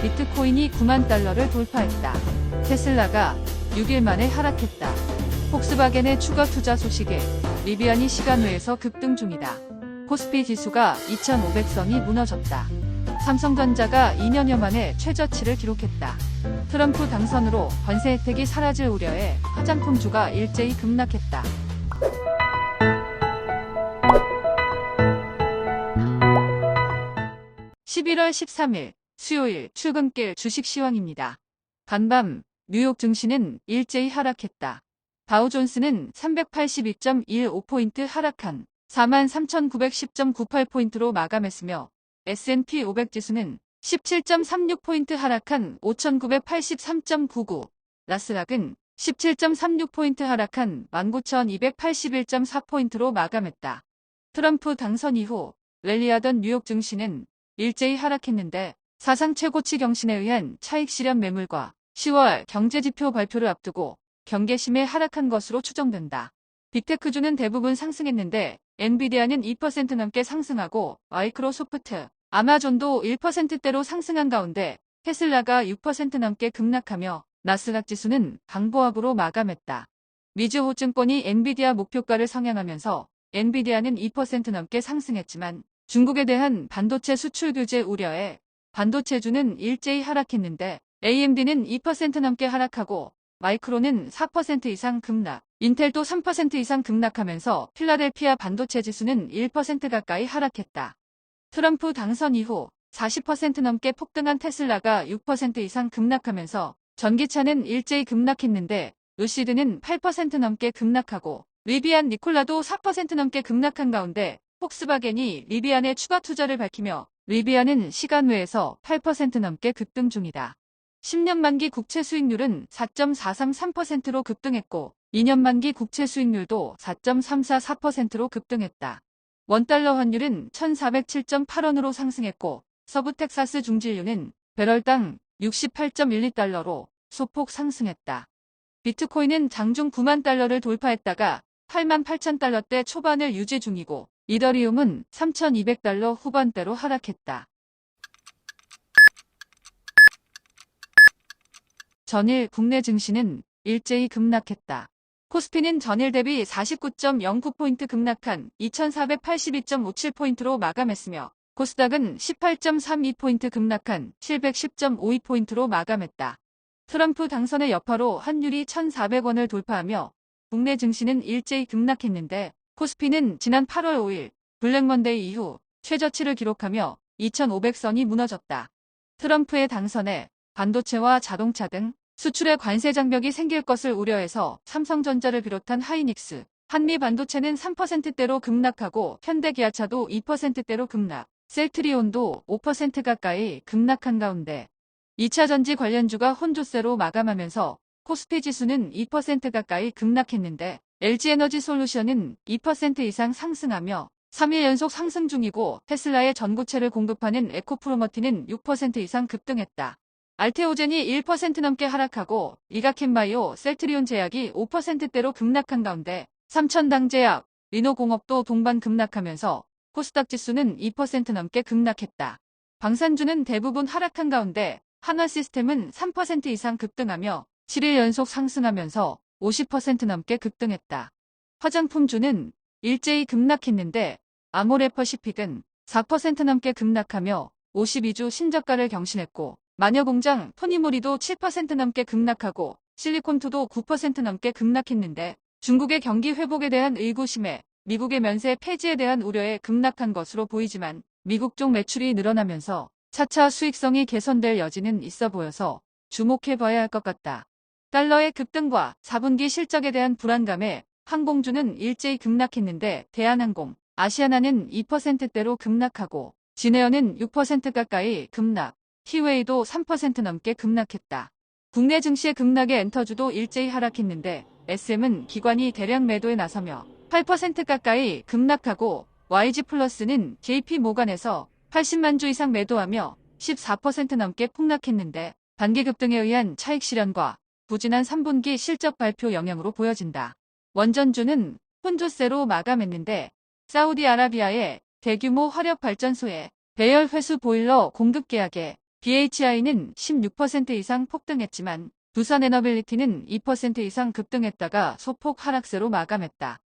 비트코인이 9만 달러를 돌파했다. 테슬라가 6일 만에 하락했다. 폭스바겐의 추가 투자 소식에 리비안이 시간외에서 급등 중이다. 코스피 지수가 2,500선이 무너졌다. 삼성전자가 2년여 만에 최저치를 기록했다. 트럼프 당선으로 관세 혜택이 사라질 우려에 화장품주가 일제히 급락했다. 11월 13일 수요일 출근길 주식 시황입니다. 간밤 뉴욕 증시는 일제히 하락했다. 다우존스는 382.15포인트 하락한 43,910.98포인트로 마감했으며 S&P 500 지수는 17.36포인트 하락한 5,983.99, 나스닥은 17.36포인트 하락한 19,281.4포인트로 마감했다. 트럼프 당선 이후 랠리하던 뉴욕 증시는 일제히 하락했는데 사상 최고치 경신에 의한 차익 실현 매물과 10월 경제지표 발표를 앞두고 경계심에 하락한 것으로 추정된다. 빅테크주는 대부분 상승했는데 엔비디아는 2% 넘게 상승하고 마이크로소프트, 아마존도 1%대로 상승한 가운데 테슬라가 6% 넘게 급락하며 나스닥 지수는 강보합으로 마감했다. 미주호증권이 엔비디아 목표가를 상향하면서 엔비디아는 2% 넘게 상승했지만 중국에 대한 반도체 수출 규제 우려에 반도체주는 일제히 하락했는데 AMD는 2% 넘게 하락하고 마이크론은 4% 이상 급락, 인텔도 3% 이상 급락하면서 필라델피아 반도체 지수는 1% 가까이 하락했다. 트럼프 당선 이후 40% 넘게 폭등한 테슬라가 6% 이상 급락하면서 전기차는 일제히 급락했는데 루시드는 8% 넘게 급락하고 리비안 니콜라도 4% 넘게 급락한 가운데 폭스바겐이 리비안에 추가 투자를 밝히며 리비안은 시간 외에서 8% 넘게 급등 중이다. 10년 만기 국채 수익률은 4.433%로 급등했고 2년 만기 국채 수익률도 4.344%로 급등했다. 원달러 환율은 1,407.8원으로 상승했고 서부 텍사스 중진유는 배럴당 68.12달러로 소폭 상승했다. 비트코인은 장중 9만 달러를 돌파했다가 8만 8천 달러대 초반을 유지 중이고 이더리움은 3,200달러 후반대로 하락했다. 전일 국내 증시는 일제히 급락했다. 코스피는 전일 대비 49.09포인트 급락한 2,482.57포인트로 마감했으며 코스닥은 18.32포인트 급락한 710.52포인트로 마감했다. 트럼프 당선의 여파로 환율이 1,400원을 돌파하며 국내 증시는 일제히 급락했는데 코스피는 지난 8월 5일 블랙먼데이 이후 최저치를 기록하며 2,500선이 무너졌다. 트럼프의 당선에 반도체와 자동차 등 수출에 관세 장벽이 생길 것을 우려해서 삼성전자를 비롯한 하이닉스, 한미반도체는 3%대로 급락하고 현대기아차도 2%대로 급락, 셀트리온도 5% 가까이 급락한 가운데 2차전지 관련주가 혼조세로 마감하면서 코스피 지수는 2% 가까이 급락했는데 LG에너지솔루션은 2% 이상 상승하며 3일 연속 상승 중이고 테슬라의 전고체를 공급하는 에코프로머티는 6% 이상 급등했다. 알테오젠이 1% 넘게 하락하고 이가캔바이오, 셀트리온 제약이 5%대로 급락한 가운데 삼천당제약, 리노공업도 동반 급락하면서 코스닥 지수는 2% 넘게 급락했다. 방산주는 대부분 하락한 가운데 한화시스템은 3% 이상 급등하며 7일 연속 상승하면서 50% 넘게 급등했다. 화장품주는 일제히 급락했는데 아모레퍼시픽은 4% 넘게 급락하며 52주 신저가를 경신했고 마녀공장, 토니모리도 7% 넘게 급락하고 실리콘투도 9% 넘게 급락했는데 중국의 경기 회복에 대한 의구심에 미국의 면세 폐지에 대한 우려에 급락한 것으로 보이지만 미국 쪽 매출이 늘어나면서 차차 수익성이 개선될 여지는 있어 보여서 주목해봐야 할 것 같다. 달러의 급등과 4분기 실적에 대한 불안감에 항공주는 일제히 급락했는데 대한항공, 아시아나는 2%대로 급락하고 진에어는 6% 가까이 급락, 티웨이도 3% 넘게 급락했다. 국내 증시의 급락에 엔터주도 일제히 하락했는데 SM은 기관이 대량 매도에 나서며 8% 가까이 급락하고 YG플러스는 JP모간에서 80만 주 이상 매도하며 14% 넘게 폭락했는데 단기 급등에 의한 차익 실현과 부진한 3분기 실적 발표 영향으로 보여진다. 원전주는 혼조세로 마감했는데 사우디아라비아의 대규모 화력발전소에 배열 회수 보일러 공급 계약에 BHI는 16% 이상 폭등했지만 두산에너빌리티는 2% 이상 급등했다가 소폭 하락세로 마감했다.